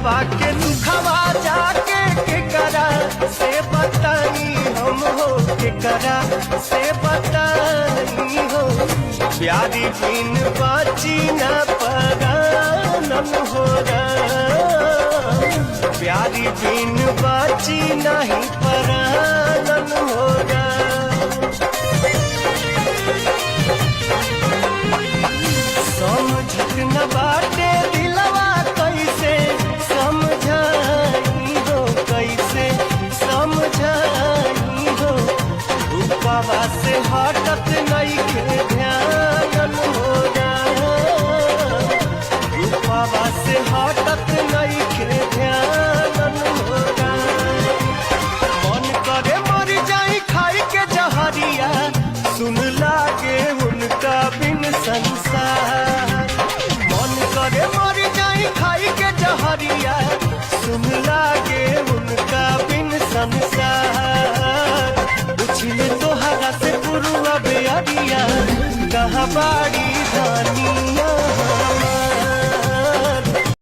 दिलवा के दुखवा जाके के करा से बताई हम हो, के करा से बताई हो। प्यारी बिन बाची न परानन हो प्यारी बिन बाची नहीं परानन हो समझत न बाटे दिलवा कैसे समझाई हो, कैसे समझाई हो। रूपवा से हटत नहीं के ध्यान हो रूपवा से हटत नहीं के ध्यान हो मन करे मर जाई खाई के जहरिया, सुन लागे उनका बिन संसार। मन करे मर जाई खाई के जहरिया, सुन लागे उनका बिन संसार। पूछले तोहरा से पुरुआ बेअरिया, कहाँ बाड़ी